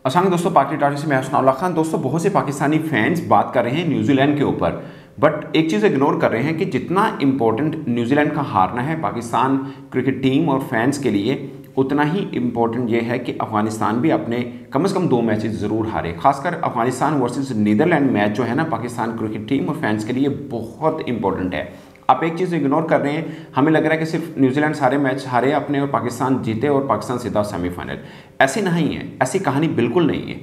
असल दोस्तों पाकिस्तान टाटी से मैं असनाउल्लाह खान। दोस्तों बहुत से पाकिस्तानी फैंस बात कर रहे हैं न्यूजीलैंड के ऊपर, बट एक चीज़ इग्नोर कर रहे हैं कि जितना इंपॉर्टेंट न्यूजीलैंड का हारना है पाकिस्तान क्रिकेट टीम और फैंस के लिए, उतना ही इम्पोर्टेंट ये है कि अफगानिस्तान भी अपने कम से कम 2 मैचेस ज़रूर हारे। खासकर अफगानिस्तान वर्सेस नीदरलैंड मैच जो है ना, पाकिस्तान क्रिकेट टीम और फैंस के लिए बहुत इंपॉर्टेंट है। आप एक चीज़ इग्नोर कर रहे हैं, हमें लग रहा है कि सिर्फ न्यूजीलैंड सारे मैच हारे अपने और पाकिस्तान जीते और पाकिस्तान सीधा सेमीफाइनल। ऐसे नहीं है, ऐसी कहानी बिल्कुल नहीं है।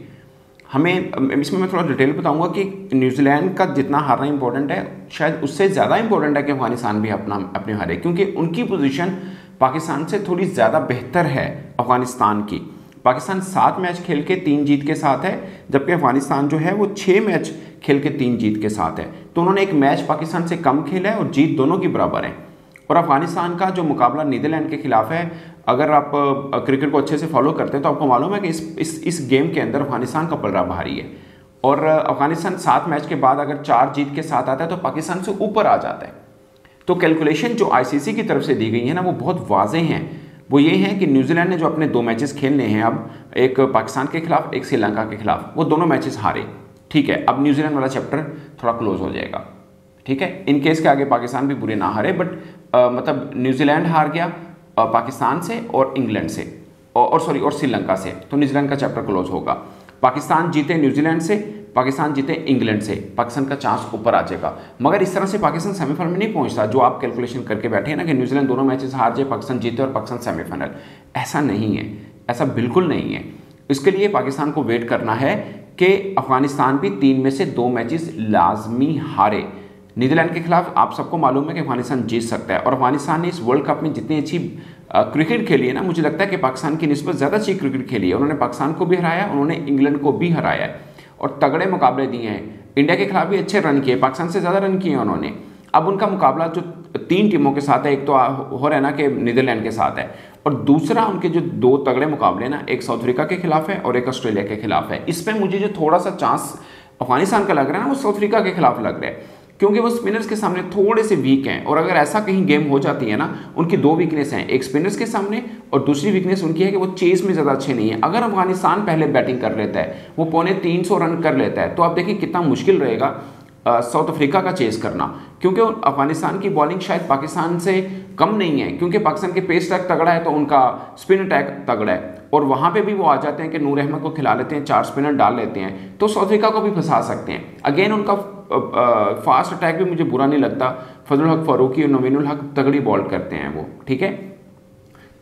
हमें इसमें मैं थोड़ा डिटेल बताऊंगा कि न्यूजीलैंड का जितना हारना इंपॉर्टेंट है, शायद उससे ज़्यादा इंपॉर्टेंट है कि अफगानिस्तान भी अपने हारे, क्योंकि उनकी पोजीशन पाकिस्तान से थोड़ी ज़्यादा बेहतर है अफगानिस्तान की। पाकिस्तान 7 मैच खेल के 3 जीत के साथ है, जबकि अफगानिस्तान जो है वो 6 मैच खेल के 3 जीत के साथ है। तो उन्होंने एक मैच पाकिस्तान से कम खेला है और जीत दोनों की बराबर है। और अफगानिस्तान का जो मुकाबला नीदरलैंड के खिलाफ है, अगर आप क्रिकेट को अच्छे से फॉलो करते हैं तो आपको मालूम है कि इस गेम के अंदर अफगानिस्तान का पलड़ा भारी है। और अफगानिस्तान 7 मैच के बाद अगर 4 जीत के साथ आता है तो पाकिस्तान से ऊपर आ जाता है। तो कैलकुलेशन जो आईसीसी की तरफ से दी गई है ना, वो बहुत वाज़ेह हैं। वो ये हैं कि न्यूजीलैंड ने जो अपने 2 मैचेस खेलने हैं, अब एक पाकिस्तान के खिलाफ एक श्रीलंका के खिलाफ, वो दोनों मैचेस हारे। ठीक है, अब न्यूजीलैंड वाला चैप्टर थोड़ा क्लोज हो जाएगा। ठीक है, इन केस के आगे पाकिस्तान भी बुरे ना हारे, बट मतलब न्यूजीलैंड हार गया पाकिस्तान से और इंग्लैंड से और श्रीलंका से, तो न्यूजीलैंड का चैप्टर क्लोज होगा। पाकिस्तान जीते न्यूजीलैंड से, पाकिस्तान जीते इंग्लैंड से, पाकिस्तान का चांस ऊपर आ जाएगा। मगर इस तरह से पाकिस्तान सेमीफाइनल में नहीं पहुंचता जो आप कैलकुलेशन करके बैठे हैं ना, कि न्यूजीलैंड दोनों मैचेस हार जाए, पाकिस्तान जीते और पाकिस्तान सेमीफाइनल। ऐसा नहीं है, ऐसा बिल्कुल नहीं है। इसके लिए पाकिस्तान को वेट करना है कि अफगानिस्तान भी 3 में से 2 मैचेस लाजमी हारे। नीदरलैंड के खिलाफ आप सबको मालूम है कि अफगानिस्तान जीत सकता है, और अफगानिस्तान ने इस वर्ल्ड कप में जितनी अच्छी क्रिकेट खेली है ना, मुझे लगता है कि पाकिस्तान की निस्बत ज़्यादा अच्छी क्रिकेट खेली है। उन्होंने पाकिस्तान को भी हराया, उन्होंने इंग्लैंड को भी हराया है और तगड़े मुकाबले दिए हैं। इंडिया के खिलाफ भी अच्छे रन किए, पाकिस्तान से ज़्यादा रन किए उन्होंने। अब उनका मुकाबला जो 3 टीमों के साथ है, एक तो हो रहा है ना कि नीदरलैंड के साथ है, और दूसरा उनके जो 2 तगड़े मुकाबले ना, एक साउथ अफ्रीका के खिलाफ है और एक ऑस्ट्रेलिया के खिलाफ है। इस पर मुझे जो थोड़ा सा चांस अफगानिस्तान का लग रहा है ना, वो साउथ अफ्रीका के खिलाफ लग रहा है, क्योंकि वो स्पिनर्स के सामने थोड़े से वीक हैं। और अगर ऐसा कहीं गेम हो जाती है ना, उनकी 2 वीकनेस हैं, एक स्पिनर्स के सामने और दूसरी वीकनेस उनकी है कि वो चेस में ज़्यादा अच्छे नहीं है। अगर अफगानिस्तान पहले बैटिंग कर लेता है, वो 350 रन कर लेता है, तो आप देखिए कितना मुश्किल रहेगा साउथ अफ्रीका का चेस करना, क्योंकि अफगानिस्तान की बॉलिंग शायद पाकिस्तान से कम नहीं है, क्योंकि पाकिस्तान के पेस अटैक तगड़ा है तो उनका स्पिन अटैक तगड़ा है, और वहाँ पे भी वो आ जाते हैं कि नूर अहमद को खिला लेते हैं, 4 स्पिनर डाल लेते हैं, तो साउथ अफ्रीका को भी फंसा सकते हैं। अगेन उनका फास्ट अटैक भी मुझे बुरा नहीं लगता, फजलुल हक फारूकी और नवीनुल हक तगड़ी बॉल करते हैं वो। ठीक है,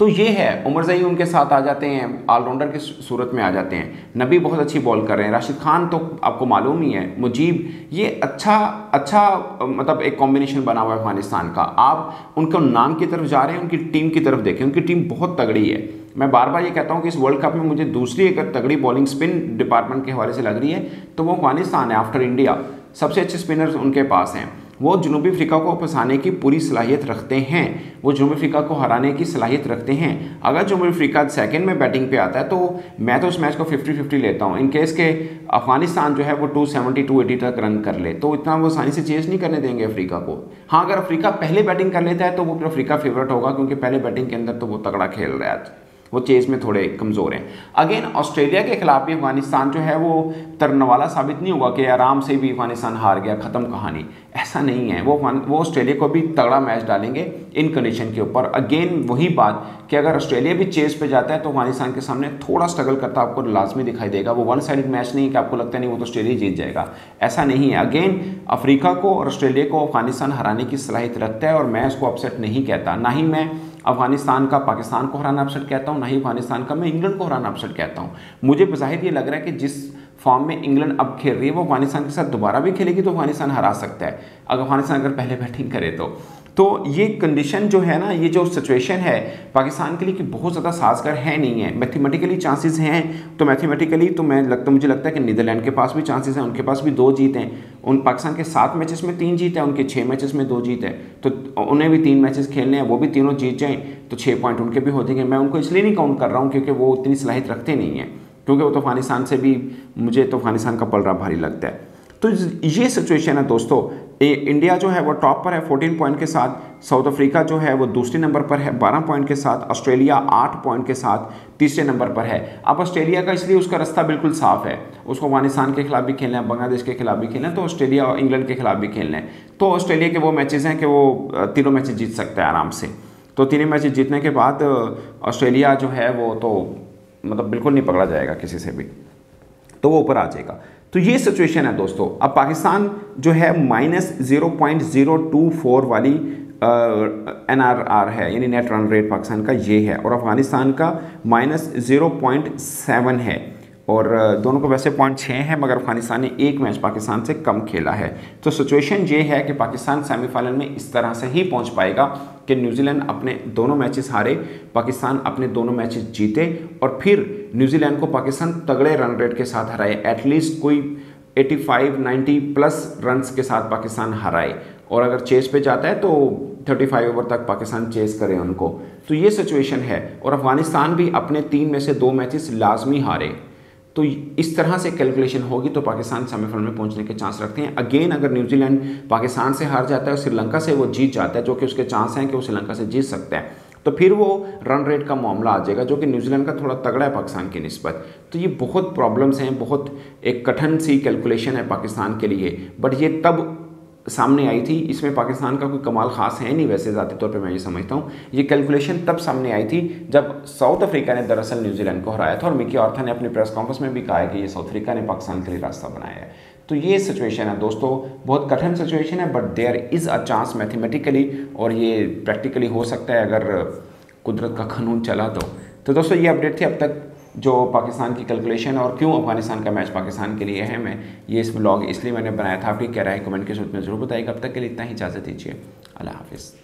तो ये है। उमर ज़ई उनके साथ आ जाते हैं, ऑलराउंडर की सूरत में आ जाते हैं। नबी बहुत अच्छी बॉल कर रहे हैं, राशिद खान तो आपको मालूम ही है, मुजीब, ये अच्छा मतलब एक कॉम्बिनेशन बना हुआ है अफगानिस्तान का। आप उनके नाम की तरफ जा रहे हैं, उनकी टीम की तरफ देखें, उनकी टीम बहुत तगड़ी है। मैं बार बार ये कहता हूँ कि इस वर्ल्ड कप में मुझे दूसरी अगर तगड़ी बॉलिंग स्पिन डिपार्टमेंट के हवाले से लग रही है तो वो अफगानिस्तान है। आफ्टर इंडिया सबसे अच्छे स्पिनर्स उनके पास हैं। वो जनूबी अफ्रीका को फंसाने की पूरी सलाहियत रखते हैं, वो जनूबी अफ्रीका को हराने की सलाहियत रखते हैं। अगर जनूबी अफ्रीका सेकंड में बैटिंग पे आता है तो मैं तो उस मैच को 50-50 लेता हूँ। इन केस के अफगानिस्तान जो है वो 270-280 तक रन कर ले, तो इतना वो आसानी से चेस नहीं करने देंगे अफ्रीका को। हाँ, अगर अफ्रीका पहले बैटिंग कर लेता है तो वो फिर अफ्रीका फेवरेट होगा, क्योंकि पहले बैटिंग के अंदर तो वो तगड़ा खेल रहा है, आज वो चेज में थोड़े कमज़ोर हैं। अगेन ऑस्ट्रेलिया के खिलाफ भी अफगानिस्तान जो है वो तरने वाला साबित नहीं होगा कि आराम से भी अफगानिस्तान हार गया, ख़त्म कहानी, ऐसा नहीं है। वो ऑस्ट्रेलिया को भी तगड़ा मैच डालेंगे इन कंडीशन के ऊपर। अगेन वही बात कि अगर ऑस्ट्रेलिया भी चेज पे जाता है तो अफगानिस्तान के सामने थोड़ा स्ट्रगल करता आपको लाजमी दिखाई देगा। वो 1 साइडेड मैच नहीं है कि आपको लगता नहीं वो तो ऑस्ट्रेलिया जीत जाएगा, ऐसा नहीं है। अगेन अफ्रीका को और ऑस्ट्रेलिया को अफगानिस्तान हराने की सलाहियत रखता है, और मैं उसको अपसेट नहीं कहता। ना ही मैं अफगानिस्तान का पाकिस्तान को हराना अपसेट कहता हूँ, ना ही अफगानिस्तान का मैं इंग्लैंड को हराना अपसेट कहता हूँ। मुझे बज़ाहिर ये लग रहा है कि जिस फॉर्म में इंग्लैंड अब खेल रही है वो अफगानिस्तान के साथ दोबारा भी खेलेगी तो अफगानिस्तान हरा सकता है, अगर अफगानिस्तान अगर पहले बैटिंग करे तो ये कंडीशन जो है ना, ये जो सिचुएशन है पाकिस्तान के लिए कि बहुत ज़्यादा साजगार है नहीं है। मैथमेटिकली चांसेस हैं, तो मैथमेटिकली तो मुझे लगता है कि नीदरलैंड के पास भी चांसेस हैं, उनके पास भी 2 जीत हैं। उन पाकिस्तान के 7 मैचेस में 3 जीत है, उनके 6 मैचेस में 2 जीत है, तो उन्हें भी 3 मैचेस खेलने हैं, वो भी तीनों जीत जाएँ तो 6 पॉइंट उनके भी हो जाएंगे। मैं उनको इसलिए नहीं काउंट कर रहा हूँ क्योंकि वो उतनी सलाहियत रखते नहीं हैं, क्योंकि वो तो अफगानिस्तान से भी, मुझे तो अफगानिस्तान का पलड़ा भारी लगता है। तो ये सिचुएशन है दोस्तों। इंडिया जो है वो टॉप पर है 14 पॉइंट के साथ, साउथ अफ्रीका जो है वो दूसरे नंबर पर है 12 पॉइंट के साथ, ऑस्ट्रेलिया 8 पॉइंट के साथ तीसरे नंबर पर है। अब ऑस्ट्रेलिया का इसलिए उसका रास्ता बिल्कुल साफ है, उसको अफगानिस्तान के खिलाफ भी खेलना है, बांग्लादेश के खिलाफ भी खेलना है, तो ऑस्ट्रेलिया और इंग्लैंड के खिलाफ भी खेलना है। तो ऑस्ट्रेलिया के वो मैचेस हैं कि वो तीनों मैचेस जीत सकता है आराम से। तो तीनों मैचेस जीतने के बाद ऑस्ट्रेलिया जो है वो तो मतलब बिल्कुल नहीं पकड़ा जाएगा किसी से भी, तो वो ऊपर आ जाएगा। तो ये सिचुएशन है दोस्तों। अब पाकिस्तान जो है -0.024 वाली NRR है, यानी नेट रन रेट पाकिस्तान का ये है, और अफगानिस्तान का -0.7 है, और दोनों को वैसे 0.6 है, मगर अफगानिस्तान ने एक मैच पाकिस्तान से कम खेला है। तो सिचुएशन ये है कि पाकिस्तान सेमीफाइनल में इस तरह से ही पहुंच पाएगा कि न्यूजीलैंड अपने दोनों मैचेस हारे, पाकिस्तान अपने दोनों मैचेस जीते, और फिर न्यूजीलैंड को पाकिस्तान तगड़े रन रेट के साथ हराए, एटलीस्ट कोई 85-90 प्लस रन्स के साथ पाकिस्तान हराए, और अगर चेस पे जाता है तो 35 ओवर तक पाकिस्तान चेस करे उनको। तो ये सिचुएशन है, और अफगानिस्तान भी अपने 3 में से 2 मैचेस लाजमी हारे। तो इस तरह से कैलकुलेशन होगी तो पाकिस्तान सेमीफाइनल में पहुंचने के चांस रखते हैं। अगेन अगर न्यूजीलैंड पाकिस्तान से हार जाता है और श्रीलंका से वो जीत जाता है, जो कि उसके चांस हैं कि वो श्रीलंका से जीत सकता है, तो फिर वो रन रेट का मामला आ जाएगा, जो कि न्यूजीलैंड का थोड़ा तगड़ा है पाकिस्तान की निस्बत। तो ये बहुत प्रॉब्लम्स हैं, बहुत एक कठिन सी कैलकुलेशन है पाकिस्तान के लिए, बट ये तब सामने आई थी। इसमें पाकिस्तान का कोई कमाल खास है नहीं वैसे, ज़ाती तौर पे मैं ये समझता हूँ। ये कैलकुलेशन तब सामने आई थी जब साउथ अफ्रीका ने दरअसल न्यूजीलैंड को हराया था, और मिकी आर्थर ने अपने प्रेस कॉन्फ्रेंस में भी कहा है कि ये साउथ अफ्रीका ने पाकिस्तान के लिए रास्ता बनाया है। तो ये सिचुएशन है दोस्तों, बहुत कठिन सिचुएशन है, but there is a chance mathematically, और ये प्रैक्टिकली हो सकता है अगर कुदरत का कानून चला तो दोस्तों ये अपडेट थी अब तक जो पाकिस्तान की कैलकुलेशन और क्यों अफगानिस्तान का मैच पाकिस्तान के लिए अहम है। ये इस व्लॉग इसलिए मैंने बनाया था। आपकी क्या राय कमेंट के सूत्र में जरूर बताइएगा। अब तक के लिए इतना ही, इजाज़त दीजिए, अल्लाह हाफिज़।